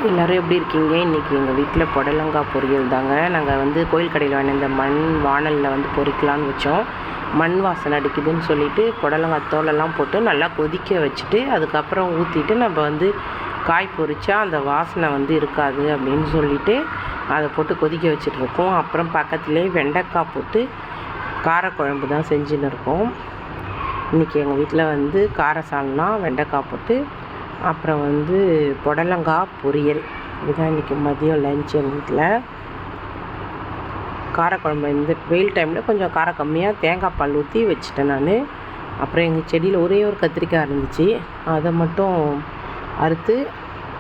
எல்லோரும் எப்படி இருக்கீங்க? இன்றைக்கி எங்கள் வீட்டில் புடலங்காய் பொரியல் தாங்க. நாங்கள் வந்து கோயில் கடையில் வாங்கின இந்த மண் வாணலில் வந்து பொரிக்கலான்னு வச்சோம். மண் வாசனை அடிக்குதுன்னு சொல்லிவிட்டு புடலங்காய் தோலெல்லாம் போட்டு நல்லா கொதிக்க வச்சுட்டு அதுக்கப்புறம் ஊற்றிட்டு நம்ம வந்து காய் பொரிச்சா அந்த வாசனை வந்து இருக்காது அப்படின்னு சொல்லிவிட்டு அதை போட்டு கொதிக்க வச்சுட்ருக்கோம். அப்புறம் பக்கத்துலேயே வெண்டைக்காய் போட்டு காரக்குழம்பு தான் செஞ்சுன்னு இருக்கோம். இன்றைக்கி எங்கள் வீட்டில் வந்து கார சால்னா வெண்டைக்காய் போட்டு அப்புறம் வந்து புடலங்காய் பொரியல். இதுதான் இன்றைக்கி மதியம் லஞ்ச் எங்கள் வீட்டில். காரக்குழம்பு இந்த வெயில் டைமில் கொஞ்சம் காரம் கம்மியாக தேங்காய் பால் ஊற்றி வச்சுட்டேன் நான். அப்புறம் எங்கள் செடியில் ஒரே ஒரு கத்திரிக்காய் இருந்துச்சு, அதை மட்டும் அறுத்து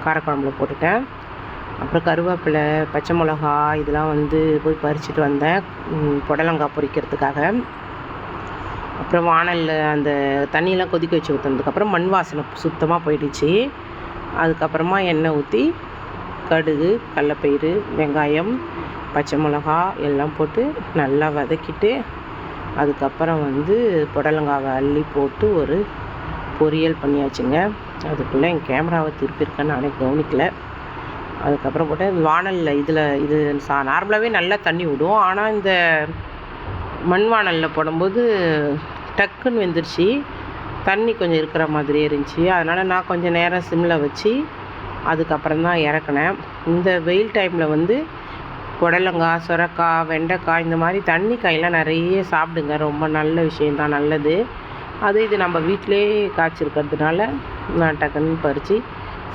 காரக்குழம்புல போட்டுட்டேன். அப்புறம் கருவேப்பிலை, பச்சை மிளகா இதெல்லாம் வந்து போய் பறிச்சுட்டு வந்தேன் புடலங்காய் பொரிக்கிறதுக்காக. அப்புறம் வாணலில் அந்த தண்ணியெலாம் கொதிக்க வச்சு ஊற்றுனதுக்கப்புறம் மண் வாசனை சுத்தமாக போயிடுச்சு. அதுக்கப்புறமா எண்ணெய் ஊற்றி கடுகு, கடலப்பயிறு, வெங்காயம், பச்சை மிளகா எல்லாம் போட்டு நல்லா வதக்கிட்டு அதுக்கப்புறம் வந்து புடலங்காவை அள்ளி போட்டு ஒரு பொரியல் பண்ணியாச்சுங்க. அதுக்குள்ளே என் கேமராவை திருப்பியிருக்கேன்னு நானே கவனிக்கலை. அதுக்கப்புறம் போட்டு வாணலில் இது நார்மலாகவே நல்லா தண்ணி விடும். ஆனால் இந்த மண் வாணலில் போடும்போது டக்குன்னு வெந்துருச்சு. தண்ணி கொஞ்சம் இருக்கிற மாதிரியே இருந்துச்சு. அதனால் நான் கொஞ்சம் நேரம் சிம்மில் வச்சு அதுக்கப்புறம் தான் இறக்குனேன். இந்த வெயில் டைமில் வந்து புடலங்காய், சுரக்காய், வெண்டைக்காய் இந்த மாதிரி தண்ணி காயெல்லாம் நிறைய சாப்பிடுங்க. ரொம்ப நல்ல விஷயந்தான், நல்லது. இது நம்ம வீட்டிலே காய்ச்சிருக்கிறதுனால நான் டக்குன்னு பறித்து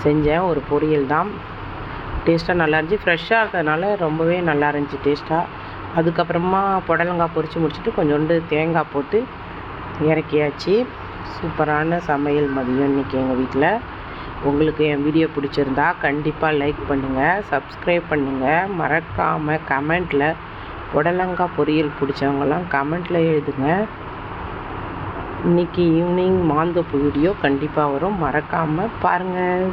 செஞ்சேன். ஒரு பொரியல் தான். டேஸ்ட்டாக நல்லா இருந்துச்சு. ஃப்ரெஷ்ஷாக இருக்கிறதுனால ரொம்பவே நல்லா இருந்துச்சு டேஸ்ட்டாக. அதுக்கப்புறமா புடலங்காய் பொரித்து முடிச்சுட்டு கொஞ்சோண்டு தேங்காய் போட்டு இறக்கியாச்சு. சூப்பரான சமையல் மதியம் இன்றைக்கி எங்கள் வீட்டில். உங்களுக்கு என் வீடியோ பிடிச்சிருந்தா கண்டிப்பாக லைக் பண்ணுங்கள், சப்ஸ்கிரைப் பண்ணுங்கள். மறக்காமல் கமெண்ட்டில் புடலங்காய் பொரியல் பிடிச்சவங்கலாம் கமெண்ட்டில் எழுதுங்க. இன்றைக்கி ஈவினிங் மாந்தோப்பு வீடியோ கண்டிப்பாக வரும், மறக்காமல் பாருங்கள்.